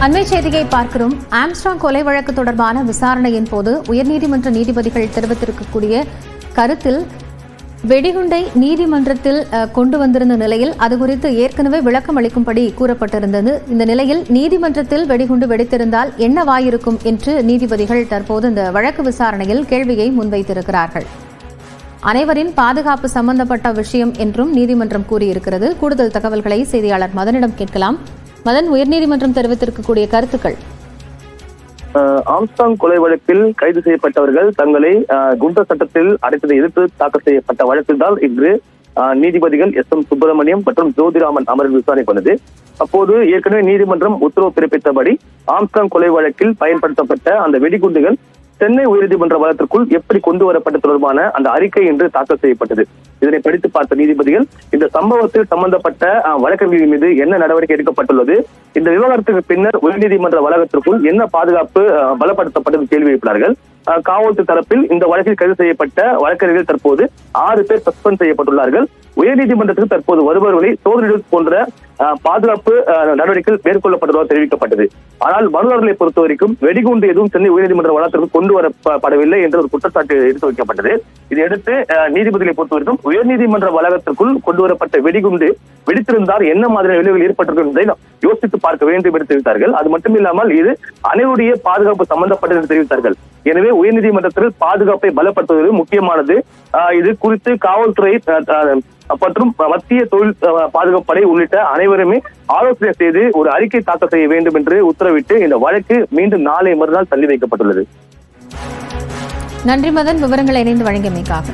அண்மை செய்தியை பார்க்கிறோம். ஆம்ஸ்ட்ராங் கொலை வழக்கு தொடர்பான விசாரணையின் போது உயர்நீதிமன்ற நீதிபதிகள் தெரிவித்திருக்கக்கூடிய கருத்தில் வெடிகுண்டை நீதிமன்றத்தில் கொண்டு வந்திருந்த நிலையில் அது குறித்து ஏற்கனவே விளக்கம் அளிக்கும்படி கூறப்பட்டிருந்தது. இந்த நிலையில் நீதிமன்றத்தில் வெடிகுண்டு வெடித்திருந்தால் என்னவாயிருக்கும் என்று நீதிபதிகள் தற்போது இந்த வழக்கு விசாரணையில் கேள்வியை முன்வைத்திருக்கிறார்கள். அனைவரின் பாதுகாப்பு சம்பந்தப்பட்ட விஷயம் என்றும் நீதிமன்றம் கூறியிருக்கிறது. கூடுதல் தகவல்களை செய்தியாளர் மதனிடம் கேட்கலாம். மதன், உயர்நீதிமன்றம் தெரிவித்திருக்கக்கூடிய கருத்துக்கள். ஆம்ஸ்ட்ராங் கொலை வழக்கில் கைது செய்யப்பட்டவர்கள் தங்களை குண்டர் சட்டத்தில் அடைத்ததை எதிர்த்து தாக்கல் செய்யப்பட்ட வழக்கில் தான் இன்று நீதிபதிகள் எஸ்.எம். சுப்பிரமணியம் மற்றும் ஜோதிராமன் அமர்வு விசாரணை பண்ணது. அப்போது ஏற்கனவே நீதிமன்றம் உத்தரவு பிறப்பித்தபடி ஆம்ஸ்ட்ராங் கொலை வழக்கில் பயன்படுத்தப்பட்ட அந்த வெடிகுண்டுகள் சென்னை உயர்நீதிமன்ற வளத்திற்குள் எப்படி கொண்டு வரப்பட்ட தொடர்பான அந்த அறிக்கை என்று தாக்கல் செய்யப்பட்டது. இதனை படித்து பார்த்த நீதிபதிகள் இந்த சம்பவத்தில் சம்பந்தப்பட்ட வழக்கறிஞர்கள் மீது என்ன நடவடிக்கை எடுக்கப்பட்டுள்ளது, இந்த விவகாரத்துக்கு பின்னர் உயர்நீதிமன்ற வளாகத்திற்குள் என்ன பாதுகாப்பு பலப்படுத்தப்பட்டது கேள்வி எழுப்பினார்கள். காவல்துறை தரப்பில் இந்த வழக்கில் கைது செய்யப்பட்ட வழக்கறிஞர்கள் தற்போது 6 பேர் சஸ்பெண்ட் செய்யப்பட்டுள்ளார்கள். உயர்நீதிமன்றத்துக்கு தற்போது வருபவர்களை சோதனை போன்ற பாதுகாப்பு நடவடிக்கைகள் மேற்கொள்ளப்பட்டதாக தெரிவிக்கப்பட்டது. ஆனால் மனுதாரர்களை பொறுத்தவரைக்கும் வெடிகுண்டு எதுவும் சென்னை உயர்நீதிமன்ற வளாகத்திற்கு கொண்டு வரப்படவில்லை என்ற ஒரு குற்றச்சாட்டு எடுத்து வைக்கப்பட்டது. இதையடுத்து நீதிபதிகளை பொறுத்தவரைக்கும் உயர்நீதிமன்ற வளாகத்திற்குள் கொண்டு வரப்பட்ட வெடிகுண்டு வெடித்திருந்தால் என்ன மாதிரியான விளைவுகள் ஏற்பட்டிருக்கும் என்பதை யோசித்து பார்க்க வேண்டும் என்று தெரிவித்தார்கள். அது மட்டும் இல்லாமல் இது அனைவருடைய பாதுகாப்பு சம்பந்தப்பட்டது என்று தெரிவித்தார்கள். எனவே உயர்நீதிமன்றத்தில் பாதுகாப்பை பலப்படுத்துவது முக்கியமானது. இது குறித்து காவல்துறை மற்றும் மத்திய தொழில் பாதுகாப்பு படை உள்ளிட்ட அனைவருமே ஆலோசனை செய்து ஒரு அறிக்கை தாக்கல் செய்ய வேண்டும் என்று உத்தரவிட்டு இந்த வழக்கு மீண்டும் நாளை மறுநாள் தள்ளி வைக்கப்பட்டுள்ளது. நன்றி மதன், விவரங்களை இணைந்து வழங்கியமைக்காக.